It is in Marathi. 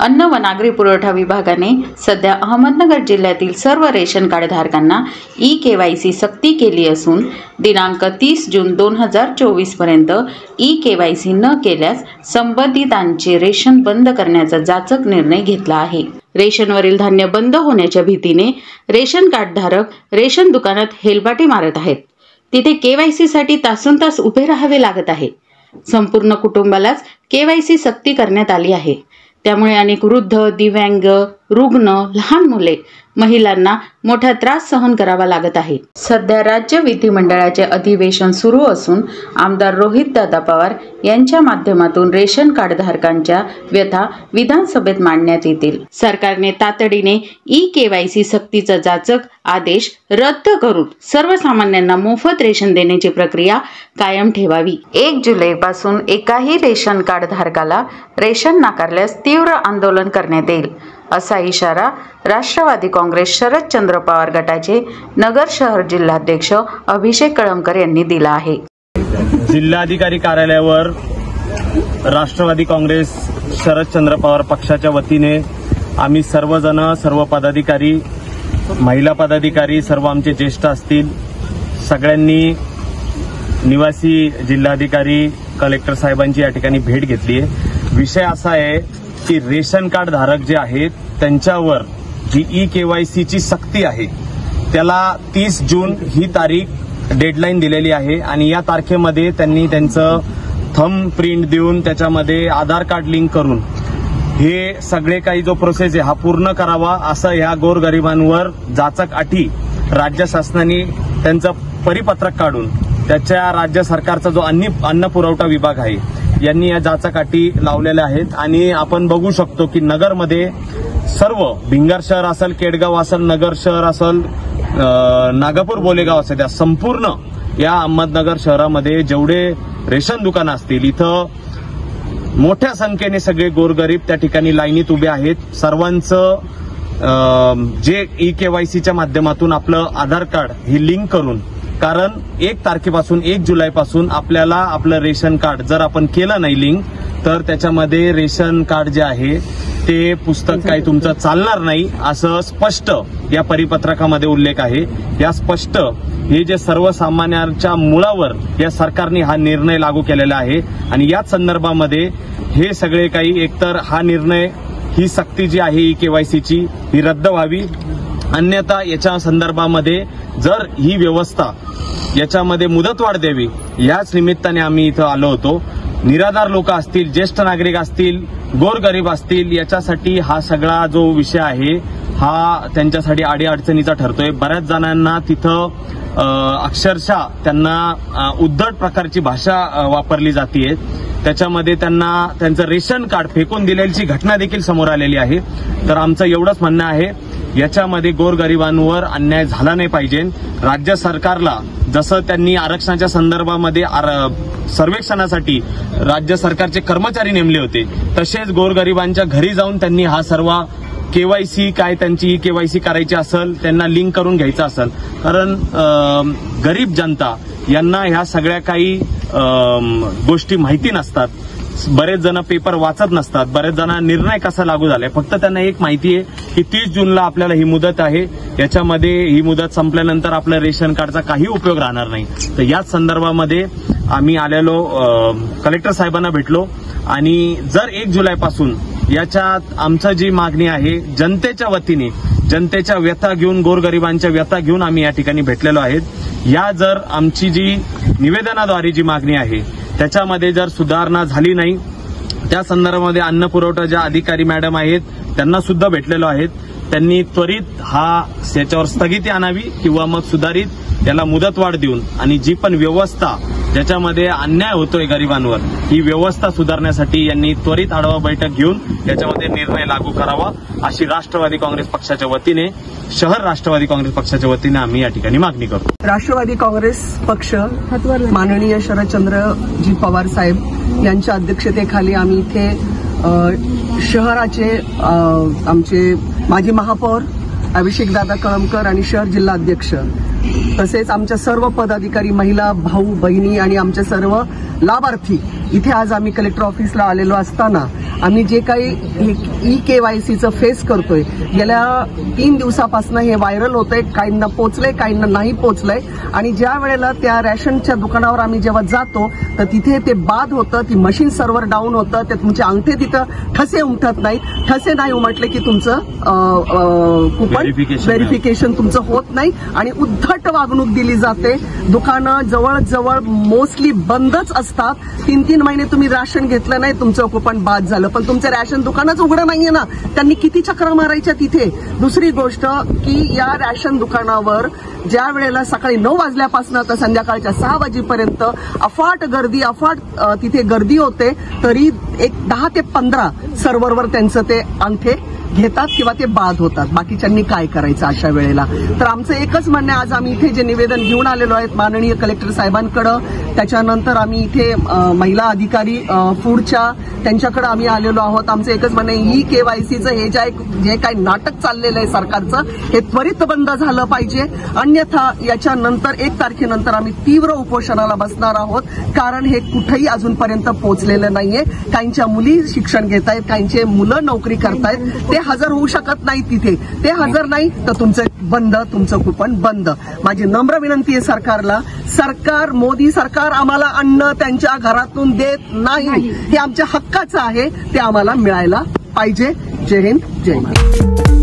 अन्न व नागरी पुरवठा विभागाने सध्या अहमदनगर जिल्ह्यातील सर्व रेशन कार्ड धारकांना ई-केवायसी सक्ती केली असून दिनांक 30 जून 2024 पर्यंत ई-केवायसी न केल्यास संबंधितांचे रेशन बंद करण्याचा जाचक निर्णय घेतला आहे। रेशनवरील धान्य बंद होण्याच्या भीतीने रेशन कार्ड धारक रेशन दुकानात हेलपाटे मारत आहेत। तिथे केवायसी साठी तासंतास उभे राहावे लागत आहे। संपूर्ण कुटुंबालाच केवायसी सक्ती करण्यात आली आहे। त्यामुळे अनेक वृद्ध, दिव्यांग, रुग्ण, लहान मुले, महिलांना मोठा त्रास सहन करावा लागत आहे। सध्या राज्य विधिमंडळाचे अधिवेशन सुरू असून आमदार रोहितदादा पवार यांच्या माध्यमातून रेशन कार्ड धारकांच्या व्यथा विधानसभेत मांडण्यात येतील। सरकारने तातडीने ई-केवायसी सक्तीचा जाचक आदेश रद्द करून सर्वसामान्यांना मोफत रेशन देण्याची प्रक्रिया कायम ठेवावी। 1 जुलैपासून एकाही रेशन कार्ड धारकाला रेशन नाकारल्यास तीव्र आंदोलन करण्यात येईल, असा इशारा राष्ट्रवादी काँग्रेस शरदचंद्र पवार गटाचे नगर शहर जिल्हाध्यक्ष अभिषेक कळमकर यांनी दिला आहे। जिल्हाधिकारी कार्यालयावर राष्ट्रवादी काँग्रेस शरदचंद्र पवार पक्षाच्या वतीने आम्ही सर्वजण, सर्व पदाधिकारी, महिला पदाधिकारी, सर्व आमचे ज्येष्ठ असतील, सगळ्यांनी निवासी जिल्हाधिकारी कलेक्टर साहेबांची या ठिकाणी भेट घेतली आहे। विषय असा आहे की रेशन कार्ड धारक जे आहेत त्यांच्यावर जी ई-केवायसीची सक्ती आहे त्याला 30 जून ही तारीख डेडलाईन दिलेली आहे आणि या तारखेमध्ये त्यांनी त्यांचं थंब प्रिंट देऊन त्याच्यामध्ये आधार कार्ड लिंक करून हे सगळे काही जो प्रोसेस आहे हा पूर्ण करावा, असं ह्या गोरगरिबांवर जाचक अटी राज्य शासनाने त्यांचं परिपत्रक काढून त्याच्या राज्य सरकारचा जो अन्न पुरवठा विभाग आहे यांनी या जाचक अटी लावलेल्या आहेत। आणि आपण बघू शकतो की नगरमध्ये सर्व भिंगार शहर असेल, केडगाव असेल, नगर शहर असेल, नागापूर बोलेगाव असेल, त्या संपूर्ण या अहमदनगर शहरामध्ये जेवढे रेशन दुकानं असतील इथं मोठ्या संख्येने सगळे गोरगरीब त्या ठिकाणी लाईनीत उभे आहेत। सर्वांचं जे ई-केवायसीच्या माध्यमातून आपलं आधार कार्ड हे लिंक करून, कारण 1 तारखेपासून 1 जुलैपासून आपल्याला आपलं रेशन कार्ड जर आपण केलं नाही लिंक तर त्याच्यामध्ये रेशन कार्ड जे आहे ते पुस्तक काही तुमचं चालणार नाही, असं स्पष्ट या परिपत्रकामध्ये उल्लेख आहे। या स्पष्ट हे जे सर्वसामान्यांच्या मुळावर या सरकारने हा निर्णय लागू केलेला आहे आणि याच संदर्भामध्ये हे सगळे काही एकतर हा निर्णय, ही सक्ती जी आहे ई-केवायसीची ही रद्द व्हावी, अन्यथा याच्या संदर्भामध्ये जर ही व्यवस्था याच्यामध्ये मुदतवाढ द्यावी, याच निमित्ताने आम्ही इथं आलो होतो। निराधार लोक असतील, ज्येष्ठ नागरिक असतील, गोरगरीब असतील, याच्यासाठी हा सगळा जो विषय आहे हा त्यांच्यासाठी अडीअडचणीचा ठरतोय। बऱ्याच जणांना तिथं अक्षरशः त्यांना उद्धट प्रकारची भाषा वापरली जाते। त्याच्यामध्ये त्यांना त्यांचं रेशन कार्ड फेकून दिलेली घटना देखील समोर आलेली आहे। तर आमचं एवढंच म्हणणं आहे, याच्यामध्ये गोरगरिबांवर अन्याय झाला नाही पाहिजे। राज्य सरकारला जसं त्यांनी आरक्षणाच्या संदर्भामध्ये सर्वेक्षणासाठी राज्य सरकारचे कर्मचारी नेमले होते, तसेच गोरगरिबांच्या घरी जाऊन त्यांनी हा सर्व केवायसी काय त्यांची ई-केवायसी करायची असेल, त्यांना लिंक करून घ्यायचं असेल, कारण गरीब जनता यांना ह्या सगळ्या काही गोष्टी माहिती नसतात। बरेच जण पेपर वाचत नसतात, बरेच जण निर्णय कसा लागू झालाय फक्त त्यांना एक माहिती आहे की 30 जूनला आपल्याला ही मुदत आहे, याच्यामध्ये ही मुदत संपल्यानंतर आपल्या रेशन कार्डचा काही उपयोग राहणार नाही। तर याच संदर्भामध्ये आम्ही आलेलो कलेक्टर साहेबांना भेटलो आणि जर 1 जुलैपासून याच्यात आमचं जी मागणी आहे जनतेच्या वतीने, जनतेच्या व्यथा घेऊन, गोरगरिबांच्या व्यथा घेऊन आम्ही या ठिकाणी भेटलेलो आहेत। या जर आमची जी निवेदनाद्वारे जी मागणी आहे त्याच्यामध्ये जर सुधारणा झाली नाही, त्या संदर्भामध्ये अन्न पुरवठा ज्या अधिकारी मॅडम आहेत त्यांना सुद्धा भेटलेलो आहेत, त्यांनी त्वरित याच्यावर स्थगिती आणावी किंवा मग सुधारित याला मुदतवाढ देऊन आणि जी पण व्यवस्था ज्याच्यामध्ये अन्याय होतोय गरिबांवर, ही व्यवस्था सुधारण्यासाठी यांनी त्वरित आढावा बैठक घेऊन याच्यामध्ये निर्णय लागू करावा, अशी राष्ट्रवादी काँग्रेस पक्षाच्या वतीने, शहर राष्ट्रवादी काँग्रेस पक्षाच्या वतीने आम्ही या ठिकाणी मागणी करतो। राष्ट्रवादी काँग्रेस पक्ष माननीय शरदचंद्रजी पवार साहेब यांच्या अध्यक्षतेखाली आम्ही इथे शहराचे आमचे माजी महापौर अभिषेकदादा कळमकर आणि शहर जिल्हाध्यक्ष तसेच आमच्या सर्व पदाधिकारी, महिला, भाऊ, बहिणी आणि आमचे सर्व लाभार्थी इथे आज आम्ही कलेक्टर ऑफिसला आलेलो असताना आम्ही जे काही EKYCचं फेस करतोय गेल्या 3 दिवसापासून हे व्हायरल होतंय. काहींना पोचलंय, काहींना नाही पोचलंय. आणि ज्या वेळेला त्या रॅशनच्या दुकानावर आम्ही जेव्हा जातो तर तिथे ते बाद होतं, ती मशीन सर्व्हर डाऊन होतं, ते तुमचे अंगठे तिथं ठसे उमटत नाहीत. ठसे नाही उमटले की तुमचं कुपन व्हेरिफिकेशन तुमचं होत नाही आणि उद्धट वागणूक दिली जाते. दुकानं जवळजवळ मोस्टली बंदच असतात. 3-3 महिने तुम्ही राशन घेतलं नाही, तुमचं कुपन बाद झालं, पण तुमचं रॅशन दुकानच उघडं नाहीये ना. त्यांनी किती चक्रा मारायच्या तिथे. दुसरी गोष्ट की या रॅशन दुकानावर ज्या वेळेला सकाळी 9 वाजल्यापासून तर संध्याकाळच्या 6 वाजेपर्यंत अफाट तिथे गर्दी होते, तरी एक 10 ते 15 सर्व्हरवर त्यांचं ते अंगठे घेतात किंवा ते बाद होतात. बाकीच्यांनी काय करायचं अशा वेळेला. तर आमचं एकच म्हणणं आहे, आज आम्ही इथे जे निवेदन घेऊन आलेलो आहेत माननीय कलेक्टर साहेबांकडे, त्याच्यानंतर आम्ही इथे महिला अधिकारी फूडच्या त्यांच्याकडे आम्ही आलेलो आहोत. आमचं एकच म्हणणं आहे, EKYCचं हे जे काही नाटक चाललेलं आहे सरकारचं, हे त्वरित बंद झालं पाहिजे. अन्यथा याच्यानंतर 1 तारखेनंतर आम्ही तीव्र उपोषणाला बसणार आहोत. कारण हे कुठेही अजूनपर्यंत पोहोचलेलं नाहीये. काहींच्या मुली शिक्षण घेत आहेत, काहींचे मुलं नोकरी करतायत, ते हजर होऊ शकत नाही तिथे. ते हजर नाही तर तुमचं कुपन बंद. माझी नम्र विनंती आहे सरकारला, मोदी सरकार आम्हाला अन्न त्यांच्या घरातून देत नाही. हे आमच्या हक्काचं आहे, ते आम्हाला मिळायला पाहिजे. जय हिंद, जय महाराष्ट्र.